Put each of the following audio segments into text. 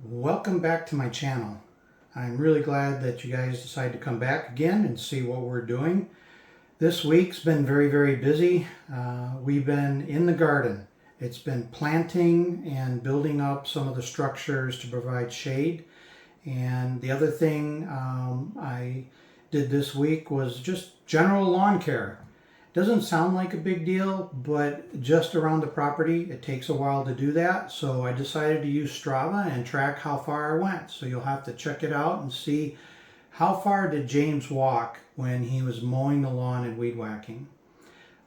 Welcome back to my channel. I'm really glad that you guys decided to come back again and see what we're doing. This week's been very busy. We've been in the garden. It's been planting and building up some of the structures to provide shade. And the other thing I did this week was just general lawn care. Doesn't sound like a big deal, but just around the property, it takes a while to do that. So I decided to use Strava and track how far I went. So you'll have to check it out and see how far did James walk when he was mowing the lawn and weed whacking.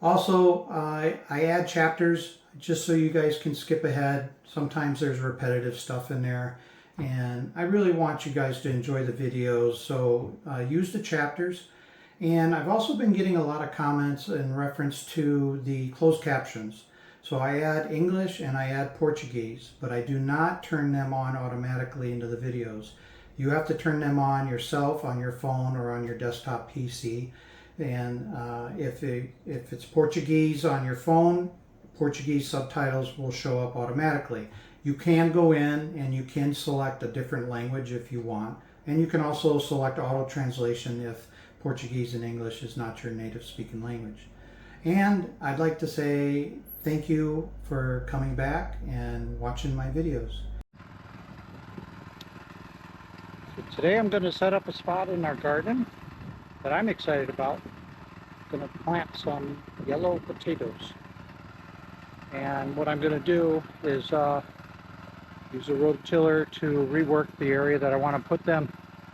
Also, I add chapters just so you guys can skip ahead. Sometimes there's repetitive stuff in there. And I really want you guys to enjoy the videos. So use the chapters. And I've also been getting a lot of comments in reference to the closed captions. So I add English and I add Portuguese, but I do not turn them on automatically into the videos. You have to turn them on yourself on your phone or on your desktop PC. And if it's Portuguese on your phone, Portuguese subtitles will show up automatically. You can go in and you can select a different language if you want. And you can also select auto translation if Portuguese and English is not your native speaking language. And I'd like to say thank you for coming back and watching my videos. So today I'm going to set up a spot in our garden that I'm excited about. I'm going to plant some yellow potatoes. And what I'm going to do is use a rototiller to rework the area that I want to put them,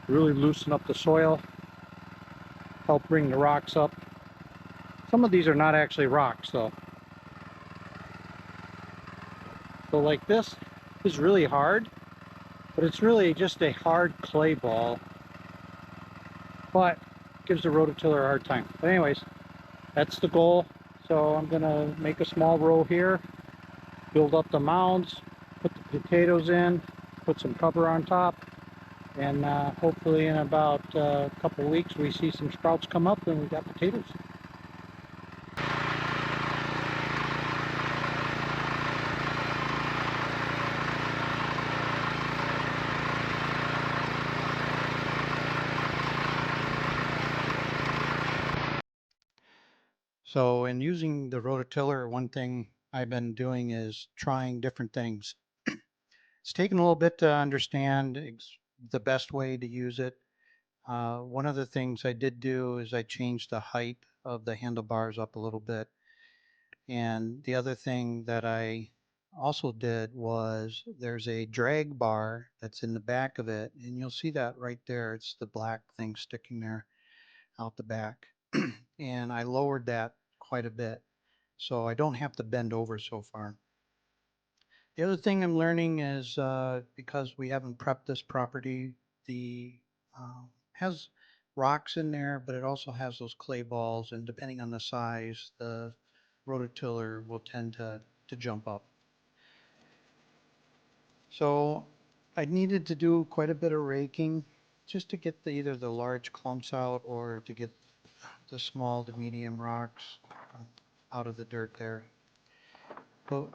really loosen up the soil, help bring the rocks up. Some of these are not actually rocks though. So like this is really hard, but it's really just a hard clay ball, but gives the rototiller a hard time. But anyways, that's the goal. So I'm gonna make a small row here, build up the mounds, put the potatoes in, put some cover on top, and hopefully in about a couple weeks we see some sprouts come up and we got potatoes. So in using the rototiller, one thing I've been doing is trying different things. It's taken a little bit to understand the best way to use it. One of the things I did do is I changed the height of the handlebars up a little bit. And the other thing that I also did was there's a drag bar that's in the back of it, and you'll see that right there. It's the black thing sticking there out the back. And I lowered that quite a bit, so I don't have to bend over so far. The other thing I'm learning is because we haven't prepped this property, the has rocks in there, but it also has those clay balls, and depending on the size, the rototiller will tend to jump up. So I needed to do quite a bit of raking just to get either the large clumps out or to get the small to medium rocks out of the dirt there. But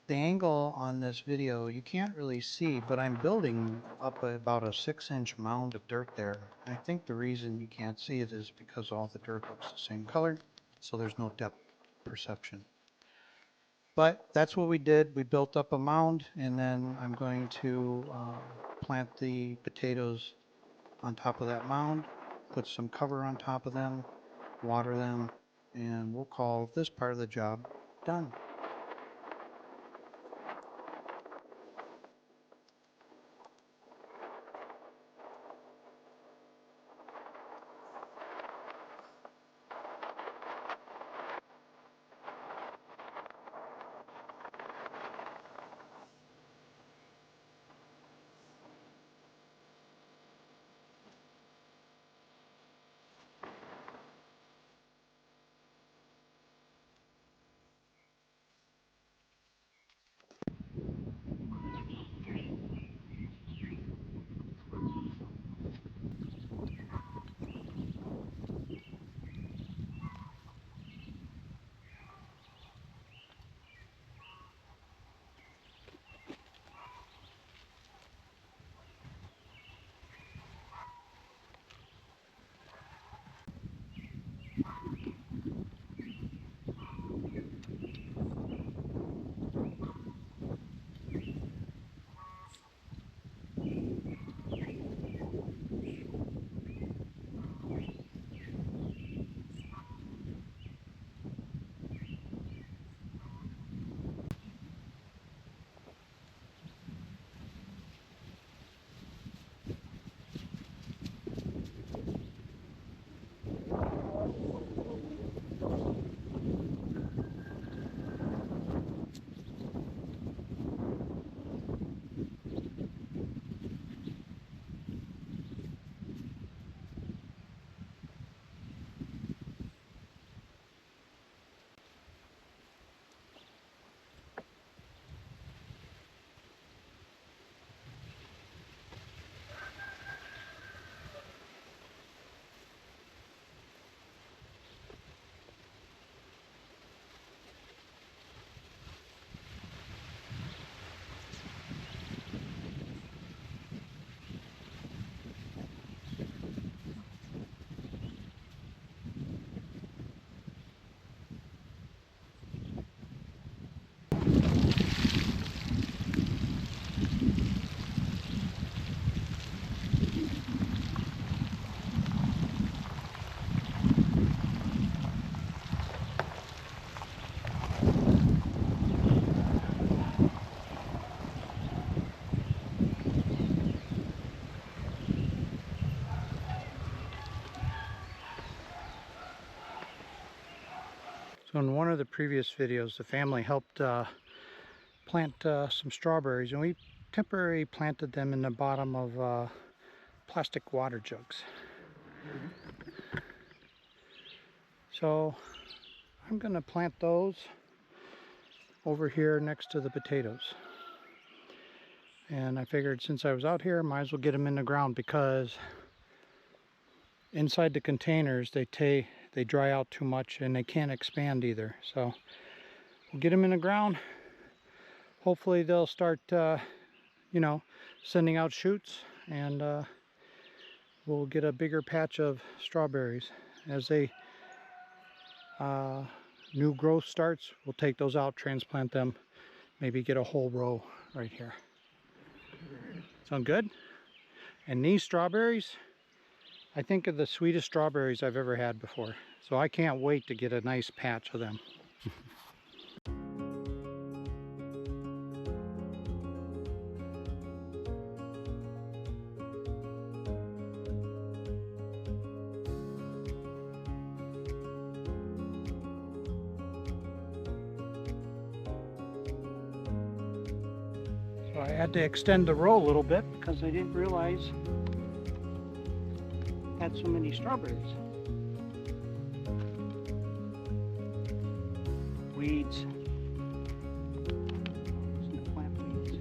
the angle on this video you can't really see, but I'm building up about a 6-inch mound of dirt there. I think the reason you can't see it is because all the dirt looks the same color, so there's no depth perception. But that's what we did. We built up a mound, and then I'm going to plant the potatoes on top of that mound, put some cover on top of them, water them, and we'll call this part of the job done. So in one of the previous videos, the family helped plant some strawberries, and we temporarily planted them in the bottom of plastic water jugs. So I'm going to plant those over here next to the potatoes. And I figured since I was out here, I might as well get them in the ground, because inside the containers they dry out too much and they can't expand either. So we'll get them in the ground. Hopefully they'll start you know, sending out shoots, and we'll get a bigger patch of strawberries. As they new growth starts, we'll take those out, transplant them, maybe get a whole row right here. Sound good? And these strawberries, I think, are the sweetest strawberries I've ever had before. So I can't wait to get a nice patch of them. So I had to extend the row a little bit because I didn't realize I had so many strawberries. Weeds. Some plant weeds.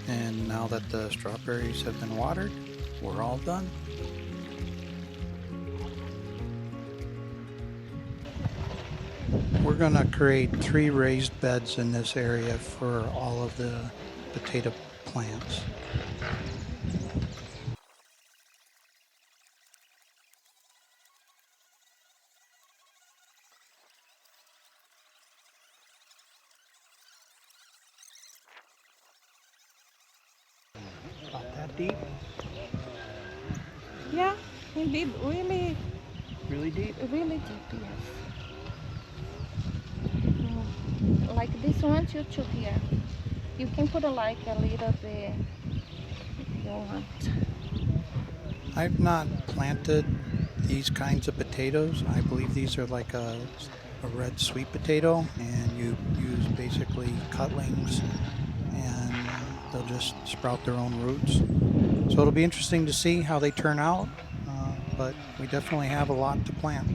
And now that the strawberries have been watered, we're all done. We're going to create 3 raised beds in this area for all of the potato plants. About that deep? Yeah, indeed, really, Really deep? really deep, yes. Like this one to here. You can put like a little bit if you want. I've not planted these kinds of potatoes. I believe these are like a red sweet potato, and you use basically cutlings, and they'll just sprout their own roots. So it'll be interesting to see how they turn out, but we definitely have a lot to plant.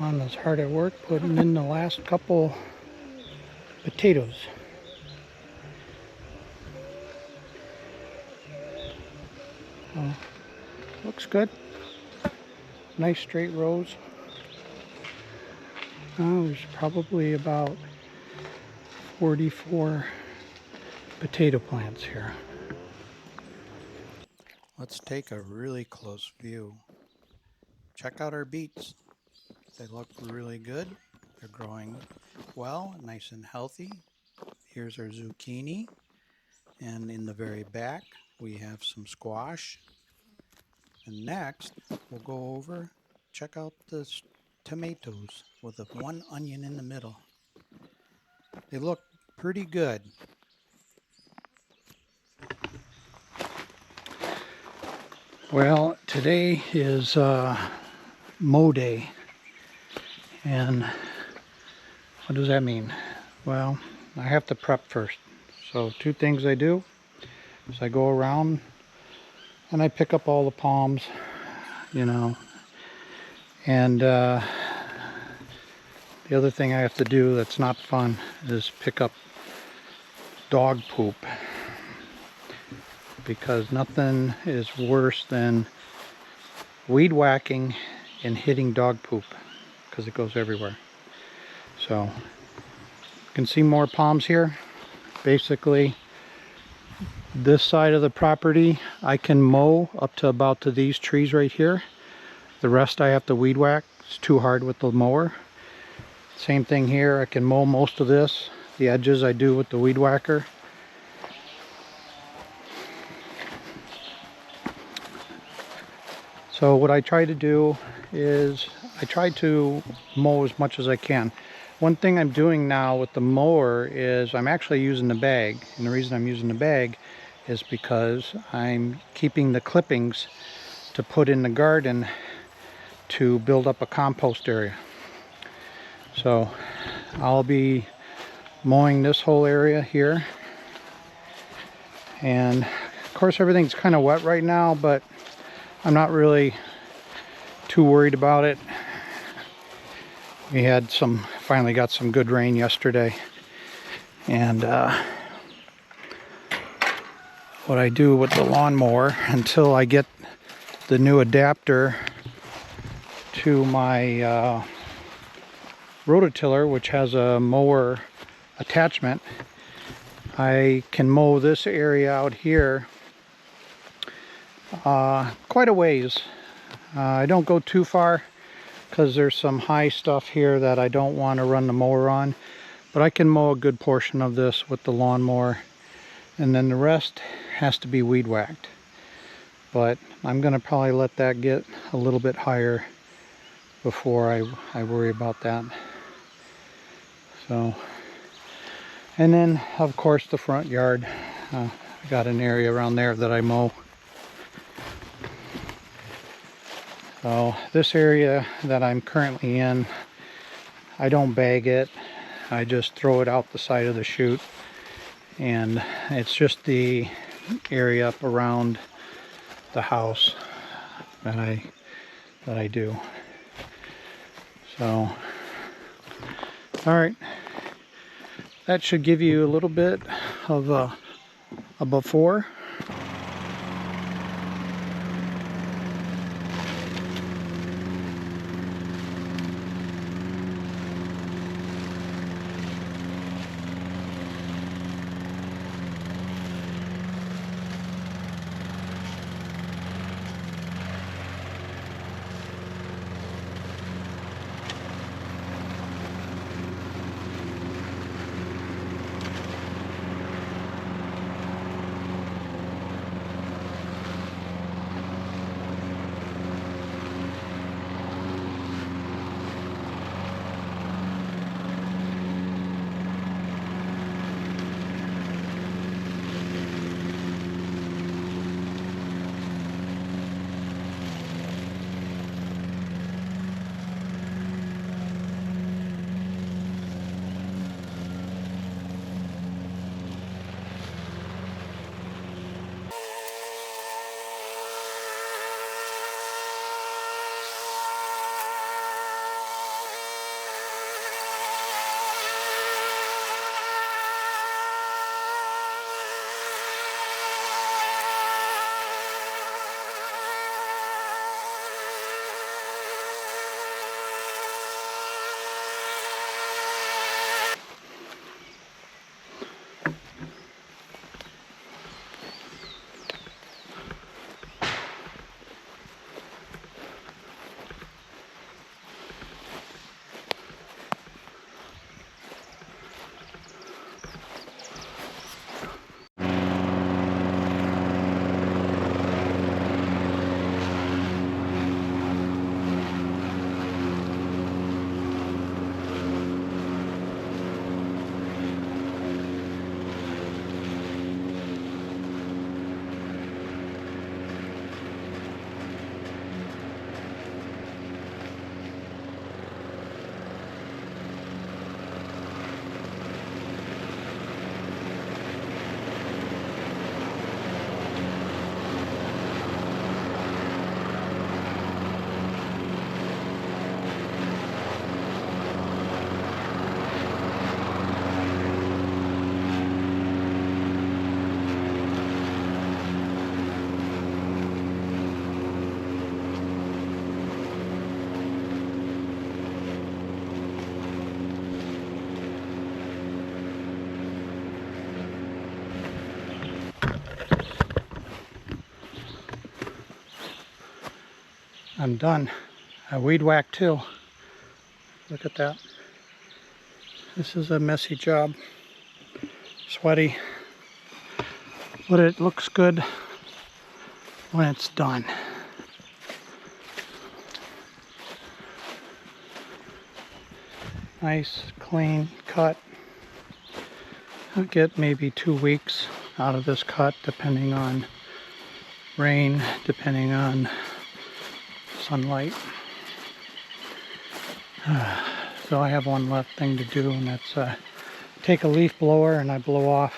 Anna's hard at work putting in the last couple potatoes. Oh, looks good. Nice straight rows. There's probably about 44 potato plants here. Let's take a really close view. Check out our beets. They look really good. They're growing well, nice and healthy. Here's our zucchini. And in the very back, we have some squash. And next, we'll go over, check out the tomatoes with the one onion in the middle. They look pretty good. Well, today is mow day, and what does that mean? Well, I have to prep first. So two things I do is I go around and I pick up all the palms, you know, and the other thing I have to do that's not fun is pick up dog poop, because nothing is worse than weed whacking and hitting dog poop, because it goes everywhere. So you can see more palms here. Basically, this side of the property I can mow up to about to these trees right here. The rest I have to weed whack. It's too hard with the mower. Same thing here, I can mow most of this. The edges I do with the weed whacker. So what I try to do is I try to mow as much as I can. One thing I'm doing now with the mower is I'm actually using the bag. And the reason I'm using the bag is because I'm keeping the clippings to put in the garden to build up a compost area. So I'll be mowing this whole area here. And of course everything's kind of wet right now, but I'm not really too worried about it. We had finally got some good rain yesterday. And what I do with the lawnmower until I get the new adapter to my rototiller, which has a mower attachment, I can mow this area out here quite a ways. I don't go too far because there's some high stuff here that I don't want to run the mower on, but I can mow a good portion of this with the lawnmower, and then the rest has to be weed whacked. But I'm going to probably let that get a little bit higher before I worry about that. So, and then of course the front yard, I got an area around there that I mow. So this area that I'm currently in, I don't bag it, I just throw it out the side of the chute, and it's just the area up around the house that I do. So, all right, that should give you a little bit of a before. I'm done. I weed whacked too. Look at that. This is a messy job. Sweaty. But it looks good when it's done. Nice, clean cut. I'll get maybe 2 weeks out of this cut, depending on rain, depending on sunlight. So I have one left thing to do, and that's take a leaf blower and I blow off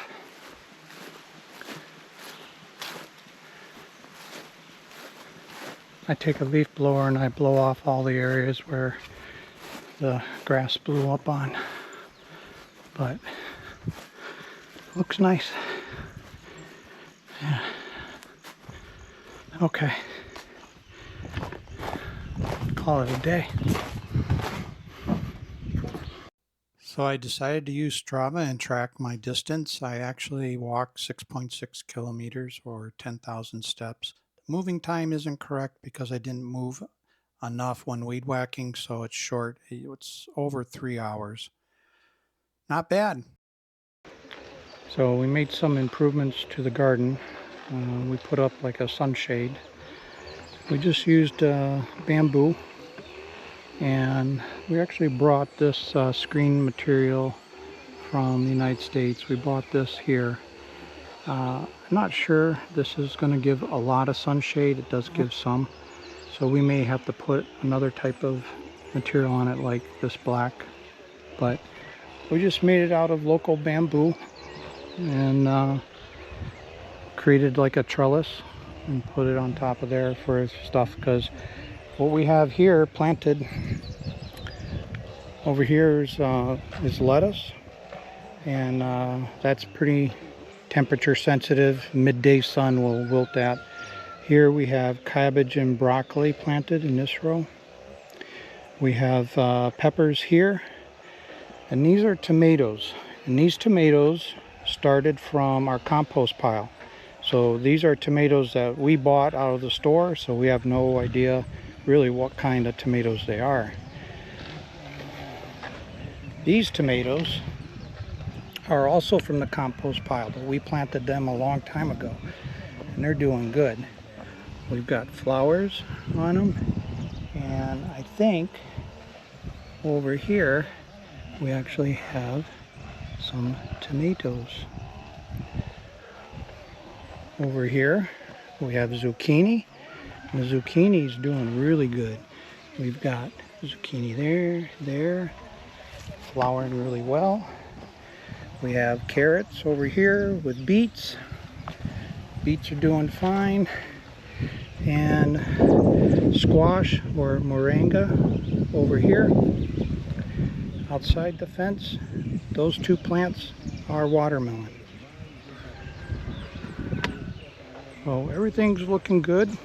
all the areas where the grass blew up on. But looks nice. Yeah. Okay. Call it a day. So I decided to use Strava and track my distance. I actually walked 6.6 kilometers or 10,000 steps. The moving time isn't correct because I didn't move enough when weed whacking, so it's short. It's over 3 hours. Not bad. So we made some improvements to the garden. We put up like a sunshade. We just used bamboo, and we actually brought this screen material from the United States. We bought this here. I'm not sure this is going to give a lot of sunshade. It does give some. So we may have to put another type of material on it, like this black. But we just made it out of local bamboo and created like a trellis and put it on top of there for stuff, because what we have here planted over here is lettuce, and that's pretty temperature sensitive. Midday sun will wilt that. Here we have cabbage and broccoli planted in this row. We have peppers here, and these are tomatoes, and these tomatoes started from our compost pile. So these are tomatoes that we bought out of the store, so we have no idea really what kind of tomatoes they are. These tomatoes are also from the compost pile, but we planted them a long time ago, and they're doing good. We've got flowers on them, and I think over here we actually have some tomatoes. Over here we have zucchini, and the zucchini is doing really good. We've got zucchini there, flowering really well. We have carrots over here with beets. Beets are doing fine. And squash or moringa over here outside the fence. Those two plants are watermelon. So everything's looking good.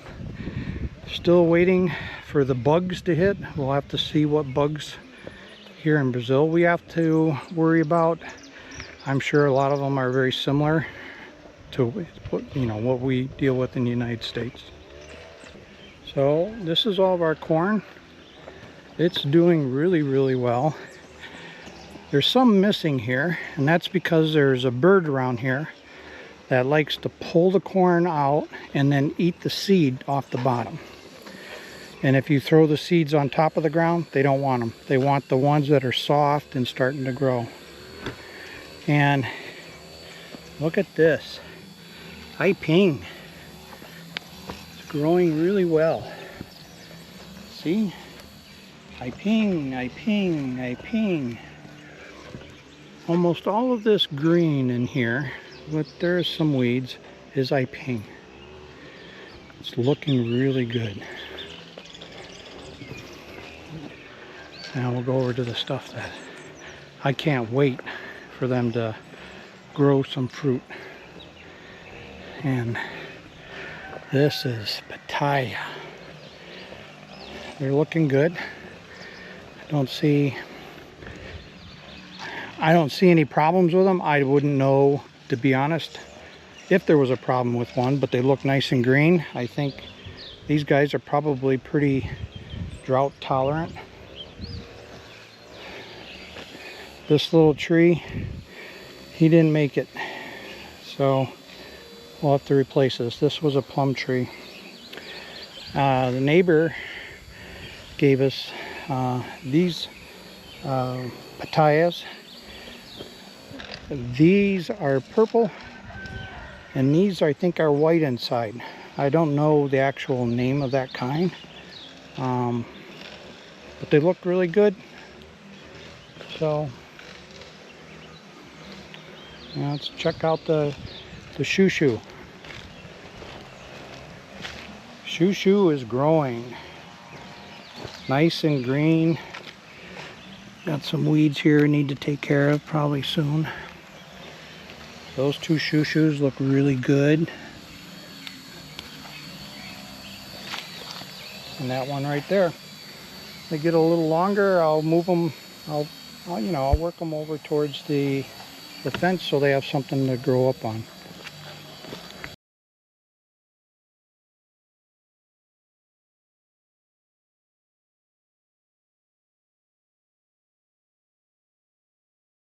Still waiting for the bugs to hit. We'll have to see what bugs here in Brazil we have to worry about. I'm sure a lot of them are very similar to what we deal with in the United States. So this is all of our corn. It's doing really, really well. There's some missing here, and that's because there's a bird around here that likes to pull the corn out and then eat the seed off the bottom. And if you throw the seeds on top of the ground, they don't want them. They want the ones that are soft and starting to grow. And look at this. Aipim. It's growing really well. See? Aipim, aipim, aipim. Almost all of this green in here, but there's some weeds, is aipim. It's looking really good. Now we'll go over to the stuff that I can't wait for them to grow some fruit. And this is pitaya. They're looking good. I don't see any problems with them. I wouldn't know, to be honest, if there was a problem with one, but they look nice and green. I think These guys are probably pretty drought tolerant. This little tree, he didn't make it, so we'll have to replace this. This was a plum tree. The neighbor gave us these pitayas. These are purple, and these I think are white inside. I don't know the actual name of that kind, but they look really good. So yeah, let's check out the shushu. Shushu is growing nice and green. Got some weeds here we need to take care of probably soon. Those two shushus look really good. And that one right there. They get a little longer, I'll move them, I'll work them over towards the fence so they have something to grow up on.